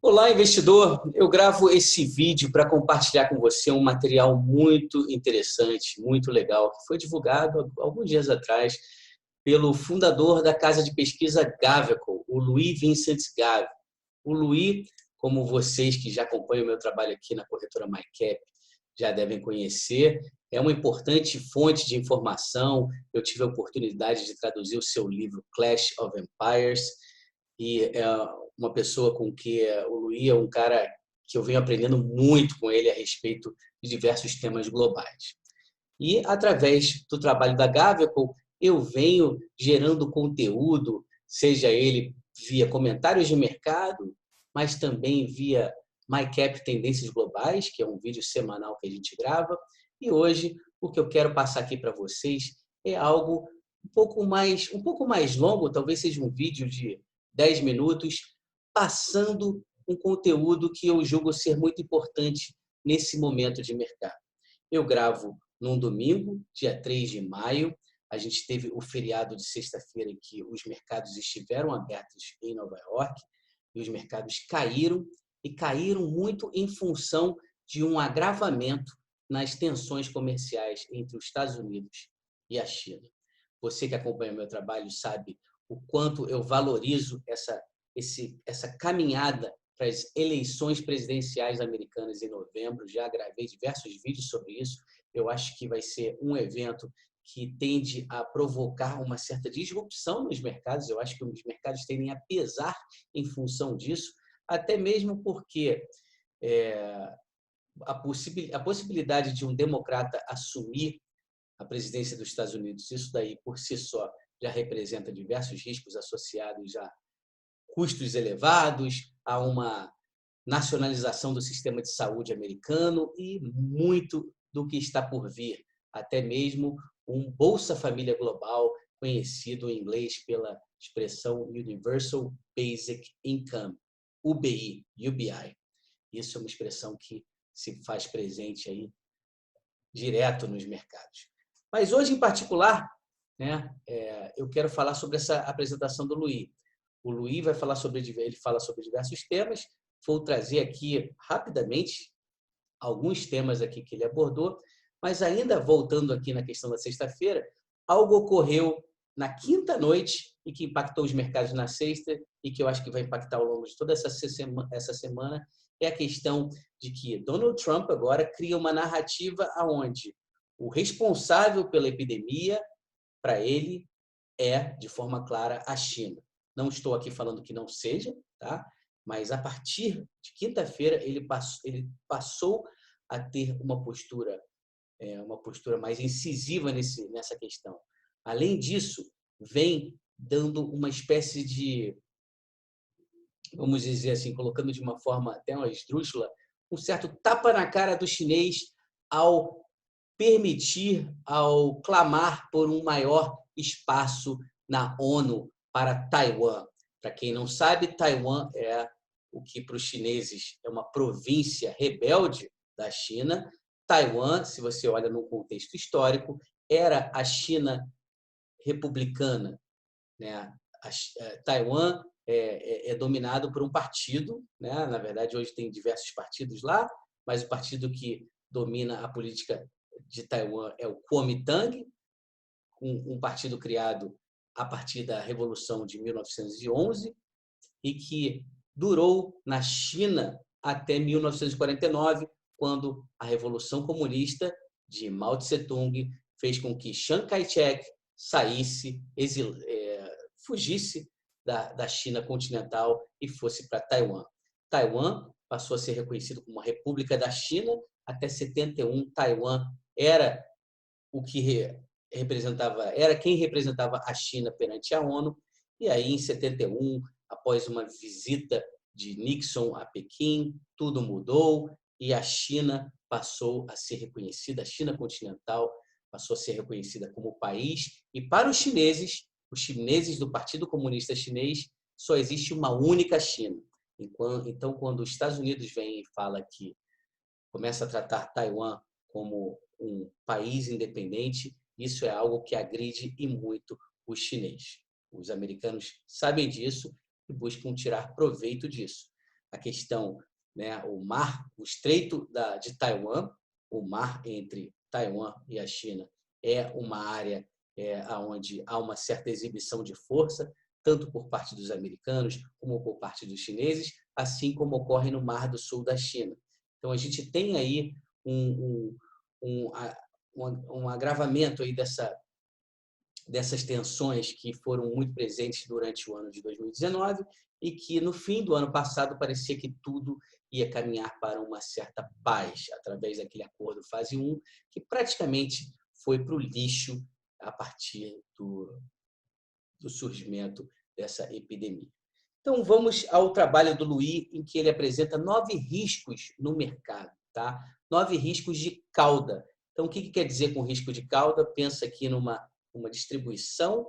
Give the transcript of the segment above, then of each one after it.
Olá, investidor! Eu gravo esse vídeo para compartilhar com você um material muito interessante, muito legal, que foi divulgado há alguns dias atrás pelo fundador da casa de pesquisa Gaveco, o Louis Vincent Gave. O Louis, como vocês que já acompanham o meu trabalho aqui na corretora MyCap já devem conhecer, é uma importante fonte de informação. Eu tive a oportunidade de traduzir o seu livro Clash of Empires e é uma pessoa com que o Luís é um cara que eu venho aprendendo muito com ele a respeito de diversos temas globais. E, através do trabalho da Gaveco, eu venho gerando conteúdo, seja ele via comentários de mercado, mas também via MyCap Tendências Globais, que é um vídeo semanal que a gente grava. E hoje, o que eu quero passar aqui para vocês é algo um pouco mais longo, talvez seja um vídeo de 10 minutos, passando um conteúdo que eu julgo ser muito importante nesse momento de mercado. Eu gravo num domingo, dia 3 de maio. A gente teve o feriado de sexta-feira em que os mercados estiveram abertos em Nova York e os mercados caíram, e caíram muito em função de um agravamento nas tensões comerciais entre os Estados Unidos e a China. Você que acompanha meu trabalho sabe o quanto eu valorizo essa caminhada para as eleições presidenciais americanas em novembro. Já gravei diversos vídeos sobre isso. Eu acho que vai ser um evento que tende a provocar uma certa disrupção nos mercados. Eu acho que os mercados tendem a pesar em função disso, até mesmo porque é, a possibilidade de um democrata assumir a presidência dos Estados Unidos, isso daí por si só já representa diversos riscos associados a custos elevados, a uma nacionalização do sistema de saúde americano e muito do que está por vir, até mesmo um Bolsa Família Global, conhecido em inglês pela expressão Universal Basic Income, UBI. Isso é uma expressão que se faz presente aí direto nos mercados. Mas hoje, em particular, né, eu quero falar sobre essa apresentação do Louis. O Louis ele fala sobre diversos temas. Vou trazer aqui rapidamente alguns temas aqui que ele abordou, mas ainda voltando aqui na questão da sexta-feira, algo ocorreu na quinta noite e que impactou os mercados na sexta e que eu acho que vai impactar ao longo de toda essa semana, é a questão de que Donald Trump agora cria uma narrativa onde o responsável pela epidemia, para ele, é, de forma clara, a China. Não estou aqui falando que não seja, tá? Mas a partir de quinta-feira ele passou a ter uma postura mais incisiva nessa questão. Além disso, vem dando uma espécie de, vamos dizer assim, colocando de uma forma até uma esdrúxula, um certo tapa na cara do chinês ao clamar por um maior espaço na ONU para Taiwan. Para quem não sabe, Taiwan é o que para os chineses é uma província rebelde da China. Taiwan, se você olha no contexto histórico, era a China republicana, né? Taiwan é dominado por um partido, né? Na verdade, hoje tem diversos partidos lá, mas o partido que domina a política de Taiwan é o Kuomintang, um partido criado a partir da Revolução de 1911 e que durou na China até 1949, quando a Revolução Comunista de Mao Tse-tung fez com que Chiang Kai-shek fugisse da China continental e fosse para Taiwan. Taiwan passou a ser reconhecido como uma república da China. Até 71, Taiwan era quem representava a China perante a ONU. E aí, em 71, após uma visita de Nixon a Pequim, tudo mudou e a China passou a ser reconhecida, a China continental passou a ser reconhecida como país. E para os chineses do Partido Comunista Chinês, só existe uma única China. Então, quando os Estados Unidos vem e fala que começa a tratar Taiwan como um país independente, isso é algo que agride e muito os chineses. Os americanos sabem disso e buscam tirar proveito disso. a questão, né, o Estreito de Taiwan, o mar entre Taiwan e a China, é uma área onde há uma certa exibição de força, tanto por parte dos americanos como por parte dos chineses, assim como ocorre no Mar do Sul da China. Então, a gente tem aí um agravamento aí dessas tensões que foram muito presentes durante o ano de 2019 e que, no fim do ano passado, parecia que tudo ia caminhar para uma certa paz, através daquele acordo fase 1, que praticamente foi para o lixo a partir do surgimento dessa epidemia. Então, vamos ao trabalho do Luiz, em que ele apresenta 9 riscos no mercado, tá? 9 riscos de cauda. Então, o que quer dizer com risco de cauda? Pensa aqui numa distribuição,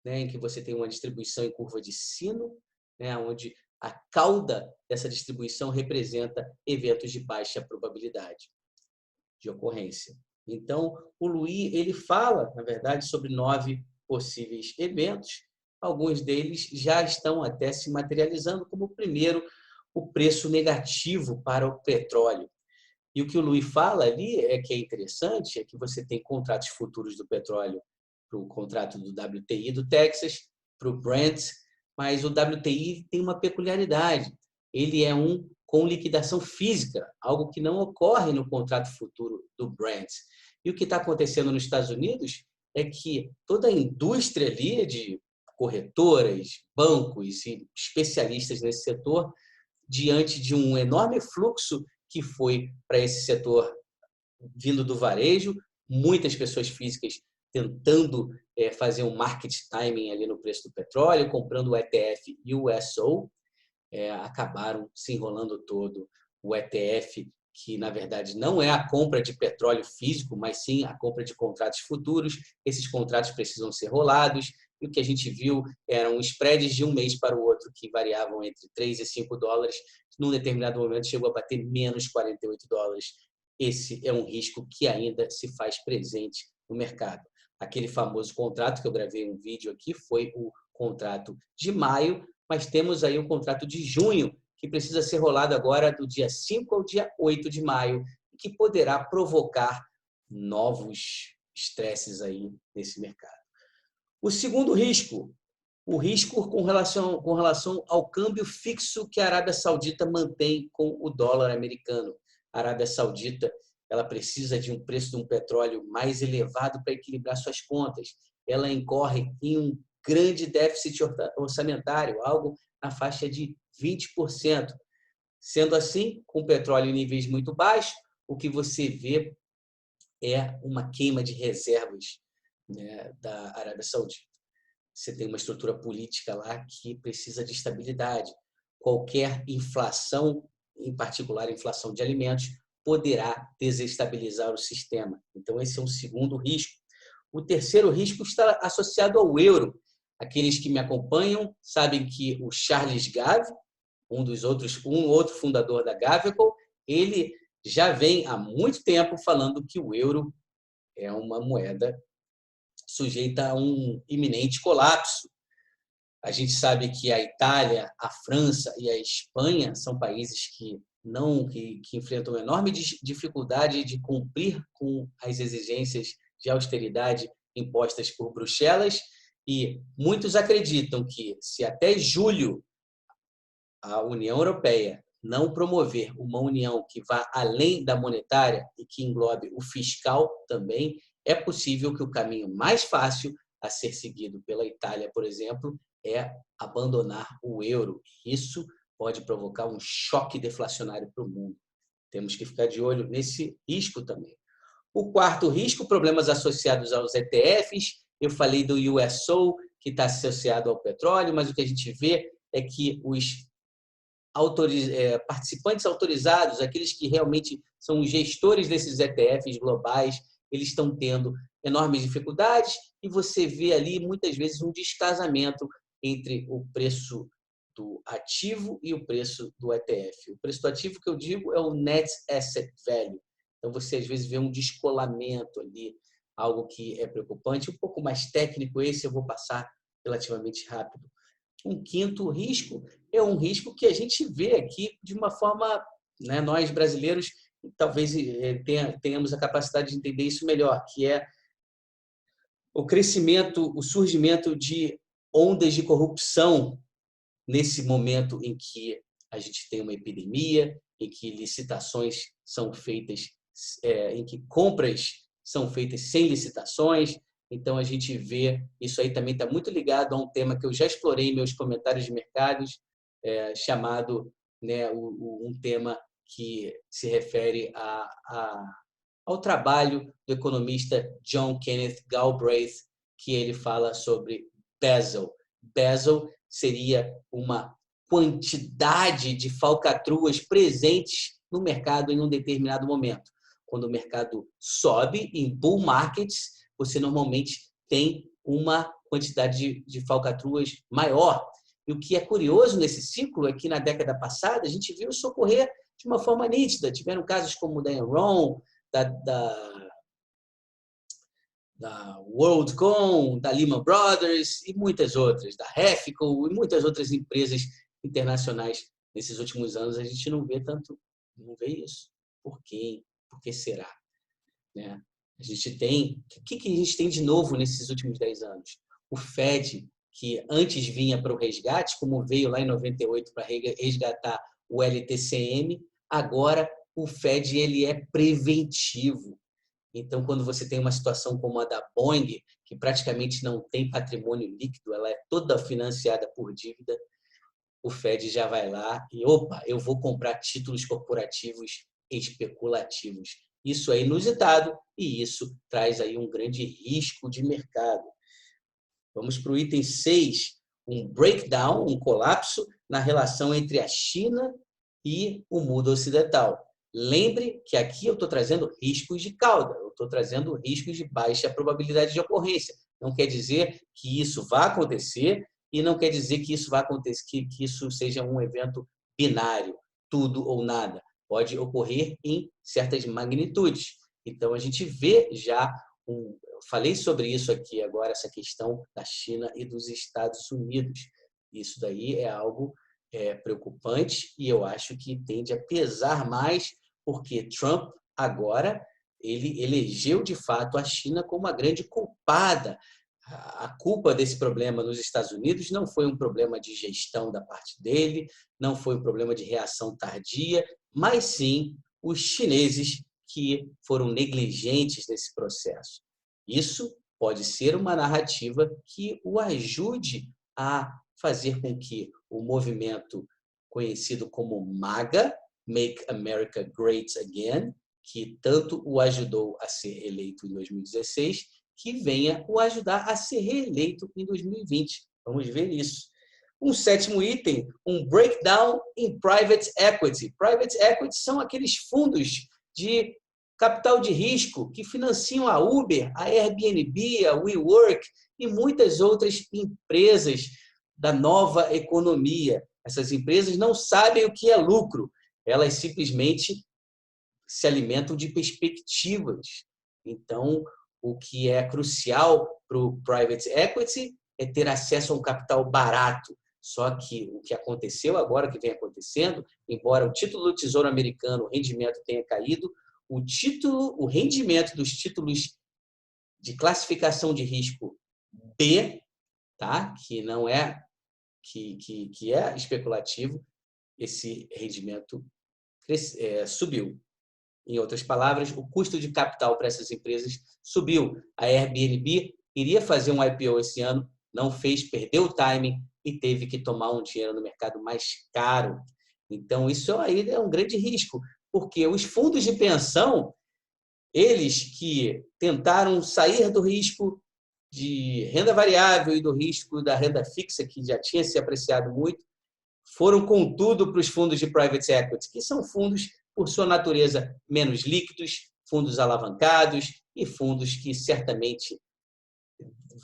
né, em que você tem uma distribuição em curva de sino, né, onde a cauda dessa distribuição representa eventos de baixa probabilidade de ocorrência. Então, o Luiz, ele fala, na verdade, sobre 9 possíveis eventos. Alguns deles já estão até se materializando, como o primeiro, o preço negativo para o petróleo. E o que o Luiz fala ali que é interessante, é que você tem contratos futuros do petróleo para o contrato do WTI do Texas, para o Brent, mas o WTI tem uma peculiaridade. Ele é com liquidação física, algo que não ocorre no contrato futuro do Brent. E o que está acontecendo nos Estados Unidos é que toda a indústria ali de corretoras, bancos e especialistas nesse setor, diante de um enorme fluxo que foi para esse setor vindo do varejo, muitas pessoas físicas tentando fazer um market timing ali no preço do petróleo, comprando o ETF e o USO, acabaram se enrolando todo. O ETF, que na verdade não é a compra de petróleo físico, mas sim a compra de contratos futuros. Esses contratos precisam ser rolados, e o que a gente viu eram spreads de um mês para o outro que variavam entre 3 e 5 dólares. Num determinado momento chegou a bater menos 48 dólares. Esse é um risco que ainda se faz presente no mercado. Aquele famoso contrato que eu gravei um vídeo aqui foi o contrato de maio, mas temos aí um contrato de junho que precisa ser rolado agora do dia 5 ao dia 8 de maio, que poderá provocar novos estresses aí nesse mercado. O segundo risco, o risco com relação ao câmbio fixo que a Arábia Saudita mantém com o dólar americano. A Arábia Saudita, ela precisa de um preço de um petróleo mais elevado para equilibrar suas contas. Ela incorre em um grande déficit orçamentário, algo na faixa de 20%. Sendo assim, com o petróleo em níveis muito baixos, o que você vê é uma queima de reservas, né, da Arábia Saudita. Você tem uma estrutura política lá que precisa de estabilidade. Qualquer inflação, em particular a inflação de alimentos, poderá desestabilizar o sistema. Então, esse é um segundo risco. O terceiro risco está associado ao euro. Aqueles que me acompanham sabem que o Charles Gave, um outro fundador da Gaveco, ele já vem há muito tempo falando que o euro é uma moeda sujeita a um iminente colapso. A gente sabe que a Itália, a França e a Espanha são países que enfrentam enorme dificuldade de cumprir com as exigências de austeridade impostas por Bruxelas, e muitos acreditam que, se até julho a União Europeia não promover uma união que vá além da monetária e que englobe o fiscal também, é possível que o caminho mais fácil a ser seguido pela Itália, por exemplo, é abandonar o euro. Isso pode provocar um choque deflacionário para o mundo. Temos que ficar de olho nesse risco também. O quarto risco, problemas associados aos ETFs. Eu falei do USO, que está associado ao petróleo, mas o que a gente vê é que os participantes autorizados, aqueles que realmente são os gestores desses ETFs globais, eles estão tendo enormes dificuldades, e você vê ali muitas vezes um descasamento entre o preço do ativo e o preço do ETF. O preço do ativo que eu digo é o Net Asset Value. Então você às vezes vê um descolamento ali, algo que é preocupante, um pouco mais técnico esse, eu vou passar relativamente rápido. Um quinto risco é um risco que a gente vê aqui de uma forma, né, nós brasileiros talvez tenhamos a capacidade de entender isso melhor, que é o crescimento, o surgimento de ondas de corrupção nesse momento em que a gente tem uma epidemia, em que licitações são feitas, em que compras são feitas sem licitações. Então, a gente vê, isso aí também está muito ligado a um tema que eu já explorei em meus comentários de mercados, chamado, né, um tema que se refere ao trabalho do economista John Kenneth Galbraith, que ele fala sobre Basel. Basel seria uma quantidade de falcatruas presentes no mercado em um determinado momento. Quando o mercado sobe, em bull markets, você normalmente tem uma quantidade de falcatruas maior. E o que é curioso nesse ciclo é que, na década passada, a gente viu isso ocorrer de uma forma nítida. Tiveram casos como o da Enron, da WorldCom, da Lehman Brothers e muitas outras, da Refco e muitas outras empresas internacionais. Nesses últimos anos, a gente não vê isso. Por quê? Por que será? Né? A gente tem... O que a gente tem de novo nesses últimos 10 anos? O Fed, que antes vinha para o resgate, como veio lá em 98 para resgatar o LTCM, agora o Fed ele é preventivo. Então, quando você tem uma situação como a da Boeing, que praticamente não tem patrimônio líquido, ela é toda financiada por dívida, o Fed já vai lá e, opa, eu vou comprar títulos corporativos especulativos. Isso é inusitado e isso traz aí um grande risco de mercado. Vamos para o item 6, um breakdown, um colapso na relação entre a China e o mundo ocidental. Lembre que aqui eu estou trazendo riscos de cauda, eu estou trazendo riscos de baixa probabilidade de ocorrência. Não quer dizer que isso vá acontecer e não quer dizer que isso vá acontecer, que isso seja um evento binário, tudo ou nada. Pode ocorrer em certas magnitudes. Então, a gente vê já eu falei sobre isso aqui agora, essa questão da China e dos Estados Unidos. Isso daí é algo preocupante e eu acho que tende a pesar mais porque Trump agora ele elegeu de fato a China como a grande culpada. A culpa desse problema nos Estados Unidos não foi um problema de gestão da parte dele, não foi um problema de reação tardia, mas sim os chineses que foram negligentes nesse processo. Isso pode ser uma narrativa que o ajude a fazer com que o movimento conhecido como MAGA, Make America Great Again, que tanto o ajudou a ser eleito em 2016, que venha o ajudar a ser reeleito em 2020. Vamos ver isso. Um sétimo item, um breakdown em private equity. Private equity são aqueles fundos de capital de risco que financiam a Uber, a Airbnb, a WeWork e muitas outras empresas da nova economia. Essas empresas não sabem o que é lucro, elas simplesmente se alimentam de perspectivas. Então, o que é crucial para o private equity é ter acesso a um capital barato. Só que o que aconteceu agora, que vem acontecendo, embora o título do Tesouro Americano, o rendimento tenha caído, o rendimento dos títulos de classificação de risco B, tá? Que não é que é especulativo, esse rendimento subiu. Em outras palavras, o custo de capital para essas empresas subiu. A Airbnb iria fazer um IPO esse ano, não fez, perdeu o timing e teve que tomar um dinheiro no mercado mais caro. Então, isso aí é um grande risco, porque os fundos de pensão, eles que tentaram sair do risco de renda variável e do risco da renda fixa, que já tinha se apreciado muito, foram com tudo para os fundos de private equity, que são fundos, por sua natureza, menos líquidos, fundos alavancados e fundos que certamente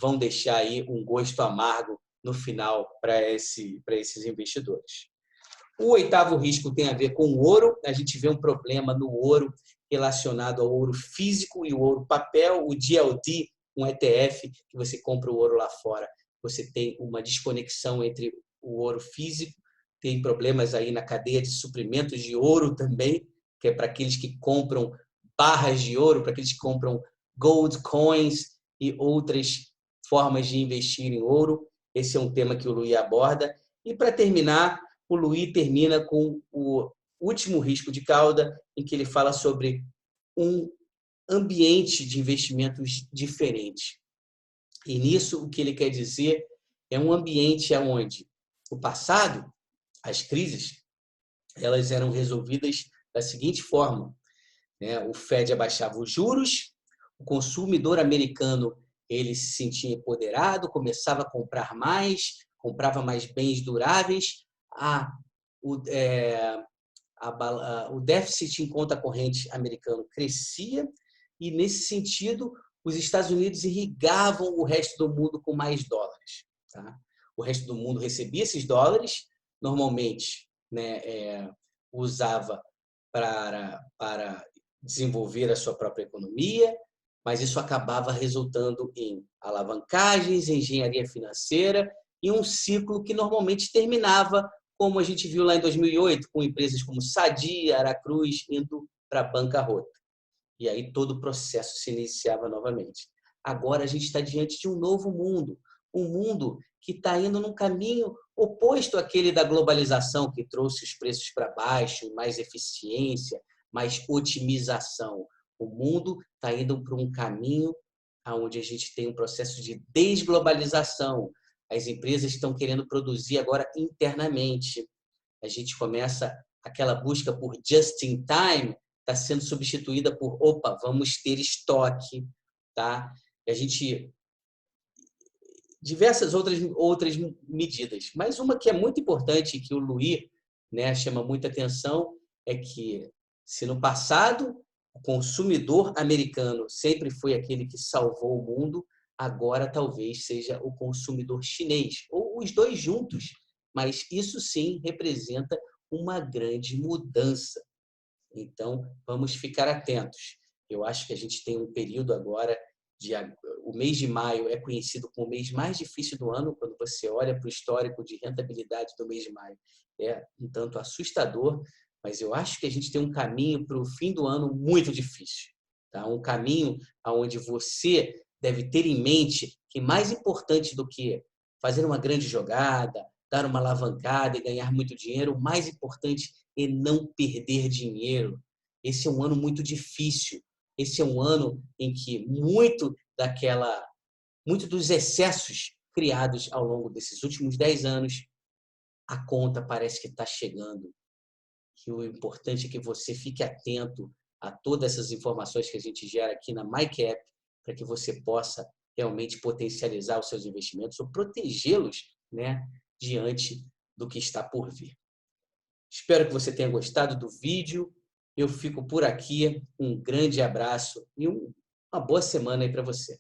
vão deixar aí um gosto amargo no final para esses investidores. O oitavo risco tem a ver com o ouro. A gente vê um problema no ouro relacionado ao ouro físico e o ouro papel, o GLD, um ETF, que você compra o ouro lá fora. Você tem uma desconexão entre o ouro físico, tem problemas aí na cadeia de suprimentos de ouro também, que é para aqueles que compram barras de ouro, para aqueles que compram gold coins e outras formas de investir em ouro. Esse é um tema que o Louis aborda. E, para terminar, o Louis termina com o último risco de cauda, em que ele fala sobre um ambiente de investimentos diferente. E nisso, o que ele quer dizer é um ambiente onde o passado, as crises, elas eram resolvidas da seguinte forma, né? O Fed abaixava os juros, o consumidor americano ele se sentia empoderado, começava a comprar mais, comprava mais bens duráveis, o déficit em conta corrente americano crescia e, nesse sentido, os Estados Unidos irrigavam o resto do mundo com mais dólares. Tá? O resto do mundo recebia esses dólares, normalmente, né, usava para desenvolver a sua própria economia, mas isso acabava resultando em alavancagens, engenharia financeira e um ciclo que normalmente terminava, como a gente viu lá em 2008, com empresas como Sadia, Aracruz indo para a bancarrota. E aí todo o processo se iniciava novamente. Agora a gente está diante de um novo mundo, um mundo que está indo num caminho oposto àquele da globalização, que trouxe os preços para baixo, mais eficiência, mais otimização. O mundo está indo para um caminho onde a gente tem um processo de desglobalização. As empresas estão querendo produzir agora internamente. A gente começa aquela busca por just in time, está sendo substituída por, opa, vamos ter estoque, tá? E a gente diversas outras medidas, mas uma que é muito importante que o Louis, né, chama muita atenção é que se no passado o consumidor americano sempre foi aquele que salvou o mundo, agora talvez seja o consumidor chinês ou os dois juntos, mas isso sim representa uma grande mudança. Então, vamos ficar atentos. Eu acho que a gente tem um período agora, o mês de maio é conhecido como o mês mais difícil do ano, quando você olha para o histórico de rentabilidade do mês de maio. É um tanto assustador, mas eu acho que a gente tem um caminho para o fim do ano muito difícil. Tá? Um caminho onde você deve ter em mente que mais importante do que fazer uma grande jogada, dar uma alavancada e ganhar muito dinheiro, o mais importante é não perder dinheiro. Esse é um ano muito difícil. Esse é um ano em que muito dos excessos criados ao longo desses últimos 10 anos, a conta parece que está chegando. E o importante é que você fique atento a todas essas informações que a gente gera aqui na MyCap, para que você possa realmente potencializar os seus investimentos ou protegê-los, né, diante do que está por vir. Espero que você tenha gostado do vídeo. Eu fico por aqui. Um grande abraço e uma boa semana aí para você.